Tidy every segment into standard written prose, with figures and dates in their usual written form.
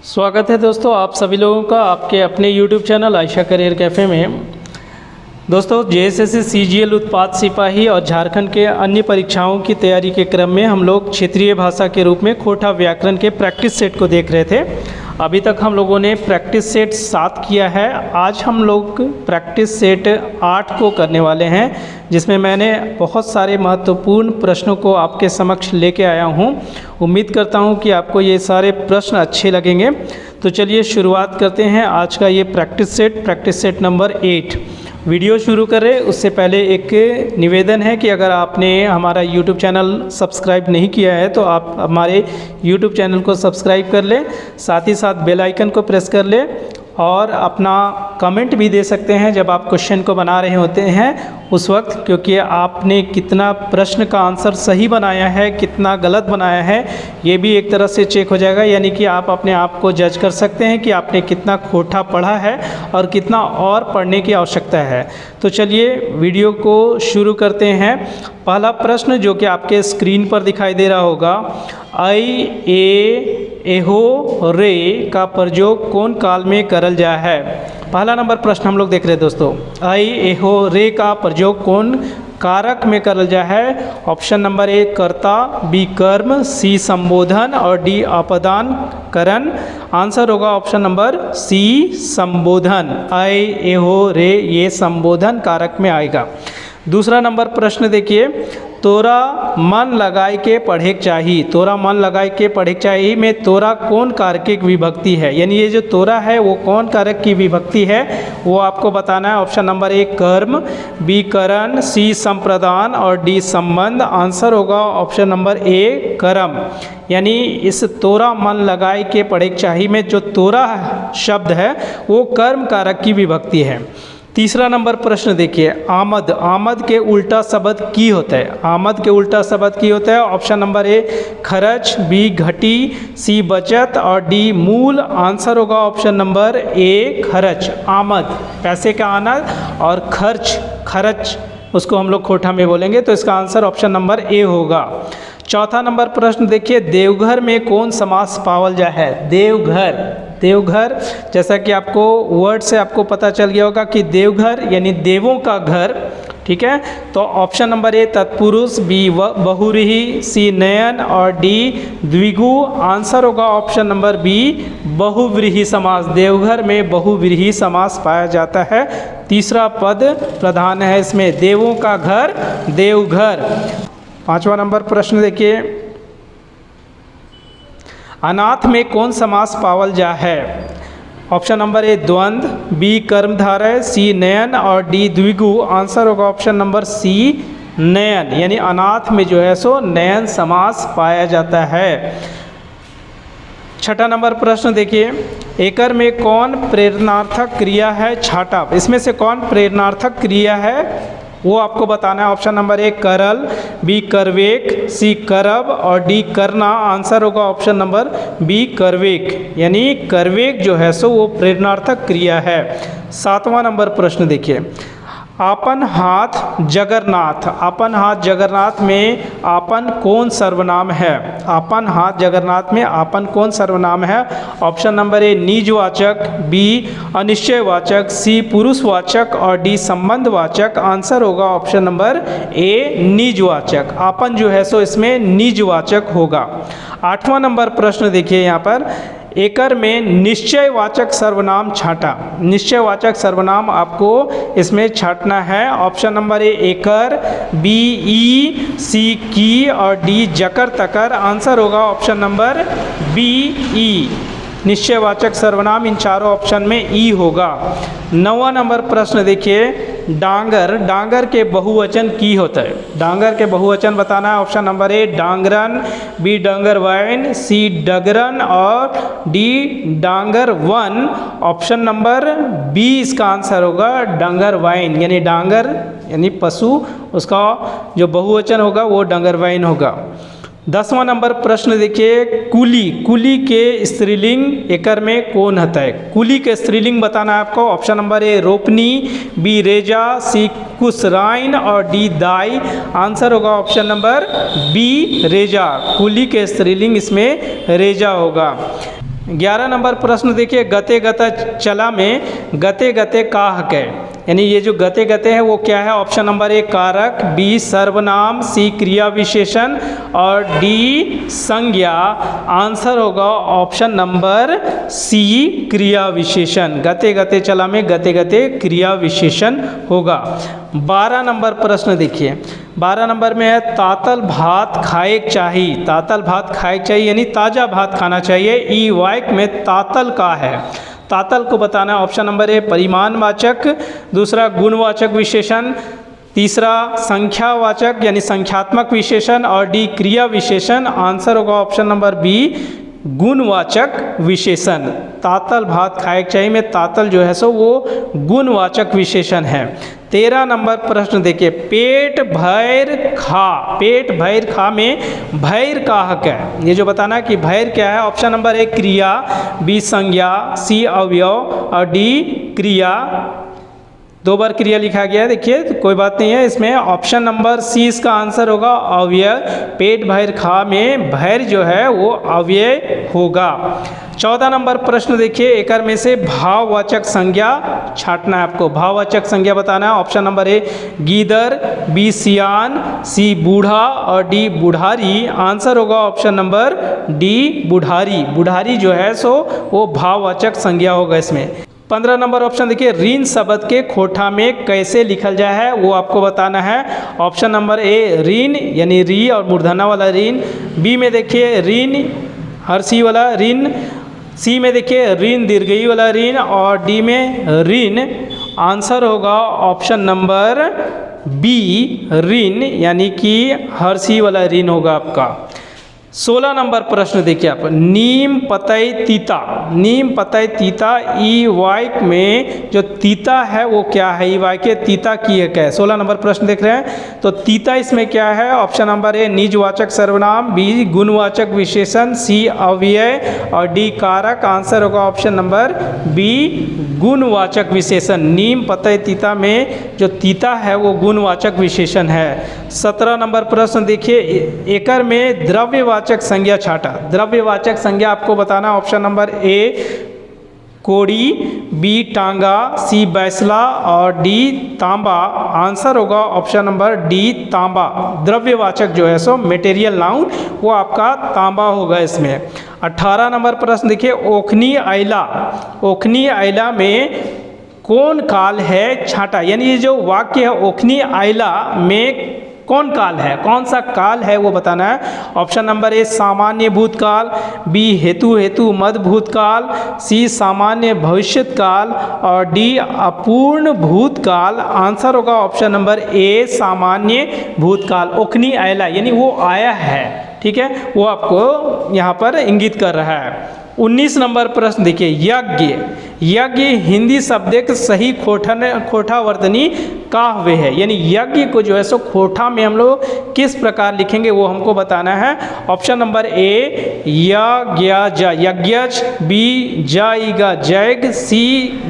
स्वागत है दोस्तों आप सभी लोगों का आपके अपने YouTube channel Ayesha career cafe में। दोस्तों जेएसएससी सीजीएल उत्पाद सिपाही और झारखंड के अन्य परीक्षाओं की तैयारी के क्रम में हम लोग क्षेत्रीय भाषा के रूप में खोटा व्याकरण के प्रैक्टिस सेट को देख रहे थे। अभी तक हम लोगों ने प्रैक्टिस सेट 7 किया है। आज हम लोग प्रैक्टिस सेट 8 को करने वाले हैं, जिसमें मैंने बहुत सारे महत्वपूर्ण प्रश्नों को आपके समक्ष लेके आया हूं। उम्मीद करता हूं कि आपको ये सारे प्रश्न अच्छे लगेंगे। तो चलिए शुरुआत करते हैं आज का ये प्रैक्टिस सेट नंबर 8। वीडियो शुरू करें उससे पहले एक निवेदन है कि अगर आपने हमारा YouTube चैनल सब्सक्राइब नहीं किया है तो आप हमारे YouTube चैनल को सब्सक्राइब कर लें, साथ ही साथ बेल आइकन को प्रेस कर लें और अपना कमेंट भी दे सकते हैं जब आप क्वेश्चन को बना रहे होते हैं उस वक्त, क्योंकि आपने कितना प्रश्न का आंसर सही बनाया है, कितना गलत बनाया है, ये भी एक तरह से चेक हो जाएगा। यानी कि आप अपने आप को जज कर सकते हैं कि आपने कितना खोटा पढ़ा है और कितना और पढ़ने की आवश्यकता है। तो चलिए वीडियो को शुरू करते हैं। पहला प्रश्न जो कि आपके स्क्रीन पर दिखाई दे रहा होगा, आई ए एहो रे का प्रयोग कौन काल में करल जा है। पहला नंबर प्रश्न हम लोग देख रहे हैं दोस्तों, आई एहो रे का प्रयोग कौन कारक में करल जा है। ऑप्शन नंबर ए कर्ता, बी कर्म, सी संबोधन और डी अपदान करण। आंसर होगा ऑप्शन नंबर सी संबोधन। आई एहो रे ये संबोधन कारक में आएगा। दूसरा नंबर प्रश्न देखिए, तोरा मन लगाए के पढ़े चाही। तोरा मन लगाए के पढ़े चाही में तोरा कौन कारक की विभक्ति है, यानी ये जो तोरा है वो कौन कारक की विभक्ति है वो आपको बताना है। ऑप्शन नंबर ए कर्म, बी करण, सी संप्रदान और डी संबंध। आंसर होगा ऑप्शन नंबर ए कर्म। यानी इस तोरा मन लगाए के पढ़े चाही में जो तोरा शब्द है वो कर्म कारक की विभक्ति है। तीसरा नंबर प्रश्न देखिए, आमद। आमद के उल्टा शब्द की होता है। आमद के उल्टा शब्द की होता है। ऑप्शन नंबर ए खर्च, बी घटी, सी बचत और डी मूल। आंसर होगा ऑप्शन नंबर ए खर्च। आमद पैसे का आना और खर्च उसको हम लोग खोटा में बोलेंगे, तो इसका आंसर ऑप्शन नंबर ए होगा। चौथा नंबर प्रश्न देखिए, देवघर में कौन समास पावल जा है। देवघर जैसा कि आपको वर्ड से आपको पता चल गया होगा कि देवघर यानी देवों का घर, ठीक है। तो ऑप्शन नंबर ए तत्पुरुष, बी बहुव्रीहि, सी नयन और डी द्विगु। आंसर होगा ऑप्शन नंबर बी बहुव्रीहि समास। देवघर में बहुव्रीहि समास पाया जाता है। तीसरा पद प्रधान है इसमें, देवों का घर देवघर। पांचवा नंबर प्रश्न देखिए, अनाथ में कौन समास पावल जा है। ऑप्शन नंबर ए द्वंद्व, बी कर्मधारय, सी नयन और डी द्विगु। आंसर होगा ऑप्शन नंबर सी नयन। यानी अनाथ में जो है सो नयन समास पाया जाता है। छठा नंबर प्रश्न देखिए, एकर में कौन प्रेरणार्थक क्रिया है छाटा। इसमें से कौन प्रेरणार्थक क्रिया है वो आपको बताना है। ऑप्शन नंबर ए करल, बी करवेक, सी करब और डी करना। आंसर होगा ऑप्शन नंबर बी करवेक। यानी करवेक जो है सो वो प्रेरणार्थक क्रिया है। सातवां नंबर प्रश्न देखिए, आपन हाथ जगन्नाथ। आपन हाथ जगन्नाथ में आपन कौन सर्वनाम है। आपन हाथ जगन्नाथ में आपन कौन सर्वनाम है। ऑप्शन नंबर ए निजवाचक, बी अनिश्चयवाचक, सी पुरुषवाचक और डी संबंधवाचक। आंसर होगा ऑप्शन नंबर ए निजवाचक। आपन जो है सो इसमें निजवाचक होगा। आठवां नंबर प्रश्न देखिए, यहाँ पर एकर में निश्चयवाचक सर्वनाम छाटा। निश्चयवाचक सर्वनाम आपको इसमें छाटना है। ऑप्शन नंबर ए एकर, बी ई, सी की और डी जकर तकर। आंसर होगा ऑप्शन नंबर बी ई। निश्चयवाचक सर्वनाम इन चारों ऑप्शन में ई होगा। 9वां नंबर प्रश्न देखिए, डांगर। डांगर के बहुवचन की होता है। डांगर के बहुवचन बताना है। ऑप्शन नंबर ए डांगरन, बी डांगरवाइन, सी डगरन और डी डांगरवन। ऑप्शन नंबर बी इसका आंसर होगा डांगरवाइन। यानी डांगर यानी पशु, उसका जो बहुवचन होगा वो डांगरवाइन होगा। 10वां नंबर प्रश्न देखिए, कुली। कुली के स्त्रीलिंग एकर में कौन होता है। कुली के स्त्रीलिंग बताना है आपको। ऑप्शन नंबर ए रोपनी, बी रेजा, सी कुसराइन और डी दाई। आंसर होगा ऑप्शन नंबर बी रेजा। कुली के स्त्रीलिंग इसमें रेजा होगा। 11 नंबर प्रश्न देखिए, गते गत चला में गते गते काह के, यानी ये जो गते गते है वो क्या है? ऑप्शन नंबर ए कारक, बी सर्वनाम, सी क्रिया विशेषण और डी संज्ञा। आंसर होगा ऑप्शन नंबर सी क्रिया विशेषण। गते गते चला में गते गते क्रिया विशेषण होगा। 12 नंबर प्रश्न देखिए, 12 नंबर में है तातल भात खाए चाहिए। तातल भात खाए चाहिए यानी ताज़ा भात खाना चाहिए। ई वाक्य में तातल का है, तातल को बताना है। ऑप्शन नंबर ए परिमाणवाचक, दूसरा गुणवाचक विशेषण, तीसरा संख्यावाचक यानी संख्यात्मक विशेषण और डी क्रिया विशेषण। आंसर होगा ऑप्शन नंबर बी गुणवाचक विशेषण। तातल भात खाए चाहिए में तातल जो है सो वो गुणवाचक विशेषण है। 13 नंबर प्रश्न देखिए, पेट भैर खा। पेट भैर खा में भैर का हक है, ये जो बताना है कि भैर क्या है? ऑप्शन नंबर ए क्रिया, बी संज्ञा, सी अवयव और डी क्रिया। 2 बार क्रिया लिखा गया है, देखिए तो कोई बात नहीं है, इसमें ऑप्शन नंबर सी इसका आंसर होगा अव्यय। पेट भैर खा में भैर जो है वो अव्यय होगा। 14 नंबर प्रश्न देखिए, एकर में से भाववाचक संज्ञा छांटना है आपको। भाववाचक संज्ञा बताना है। ऑप्शन नंबर ए गीदड़, बी सियान, सी बूढ़ा और डी बुढ़ारी। आंसर होगा ऑप्शन नंबर डी बुढ़ारी। बुढ़ारी जो है सो वो भाववाचक संज्ञा होगा इसमें। 15 नंबर ऑप्शन देखिए, ऋण शब्द के खोटा में कैसे लिखल जाए है वो आपको बताना है। ऑप्शन नंबर ए ऋण यानी री और मूर्धना वाला ऋण, बी में देखिए ऋण हर्षी वाला ऋण, सी में देखिए ऋण दीर्घई वाला ऋण और डी में ऋण। आंसर होगा ऑप्शन नंबर बी ऋण यानी कि हर्षी वाला ऋण होगा आपका। 16 नंबर प्रश्न देखिए आप, नीम पतई तीता। नीम पतई तीता ई वाक्य में जो तीता है वो क्या है? ई वाक्य तीता की है क्या है? 16 नंबर प्रश्न देख रहे हैं तो तीता इसमें क्या है? ऑप्शन नंबर ए निजवाचक सर्वनाम, बी गुणवाचक विशेषण, सी अव्यय और डी कारक। आंसर होगा ऑप्शन नंबर बी गुणवाचक विशेषण। नीम पतई तीता में जो तीता है वो गुणवाचक विशेषण है। 17 नंबर प्रश्न देखिए, एकर में द्रव्यवाचक संज्ञा छाटा। द्रव्यवाचक संज्ञा आपको बताना। ऑप्शन नंबर ए कोड़ी, बी टांगा, सी बैसला और डी तांबा। आंसर होगा ऑप्शन नंबर डी तांबा। द्रव्यवाचक जो है सो मटेरियल नाउन वो आपका तांबा होगा इसमें। 18 नंबर प्रश्न देखिए, ओखनी आइला। ओखनी आइला में कौन काल है छाटा, यानी ये जो वाक्य है ओखनी आइला में कौन काल है, कौन सा काल है वो बताना है। ऑप्शन नंबर ए सामान्य भूतकाल, बी हेतु मद भूतकाल, सी सामान्य भविष्यत काल और डी अपूर्ण भूतकाल। आंसर होगा ऑप्शन नंबर ए सामान्य भूतकाल। ओखनी आयला यानी वो आया है, ठीक है, वो आपको यहाँ पर इंगित कर रहा है। 19 नंबर प्रश्न देखिए, यज्ञ। यज्ञ हिंदी शब्द एक सही खोटावर्तनी काव्य है, यानी यज्ञ को जो है सो खोटा में हम लोग किस प्रकार लिखेंगे वो हमको बताना है। ऑप्शन नंबर ए यज्ञ, बी जयगा जैग, सी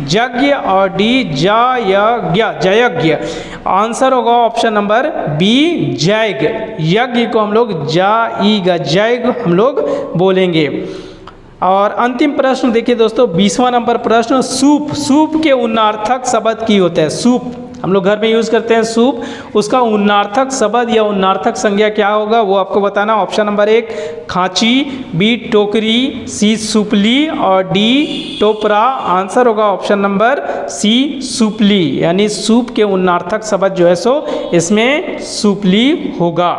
यज्ञ और डी जयज्ञ। आंसर होगा ऑप्शन नंबर बी जैग। यज्ञ को हम लोग जाईगा जैग हम लोग बोलेंगे। और अंतिम प्रश्न देखिए दोस्तों, 20वां नंबर प्रश्न, सूप। सूप के उन्नार्थक शब्द की होता है। सूप हम लोग घर में यूज़ करते हैं सूप, उसका उन्नार्थक शब्द या उन्नार्थक संज्ञा क्या होगा वो आपको बताना। ऑप्शन नंबर 1 खांची, बी टोकरी, सी सुपली और डी टोपरा। आंसर होगा ऑप्शन नंबर सी सुपली, यानी सूप के उन्नार्थक शब्द जो है सो इसमें सुपली होगा।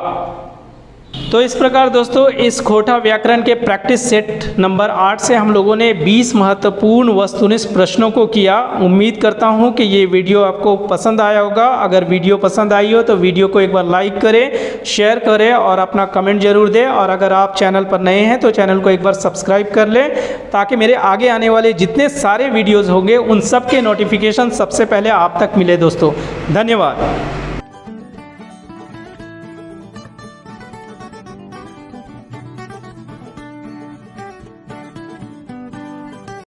तो इस प्रकार दोस्तों इस खोटा व्याकरण के प्रैक्टिस सेट नंबर 8 से हम लोगों ने 20 महत्वपूर्ण वस्तुनिष्ठ प्रश्नों को किया। उम्मीद करता हूं कि ये वीडियो आपको पसंद आया होगा। अगर वीडियो पसंद आई हो तो वीडियो को एक बार लाइक करें, शेयर करें और अपना कमेंट जरूर दें। और अगर आप चैनल पर नए हैं तो चैनल को एक बार सब्सक्राइब कर लें, ताकि मेरे आगे आने वाले जितने सारे वीडियोज़ होंगे उन सब के नोटिफिकेशन सबसे पहले आप तक मिले दोस्तों। धन्यवाद।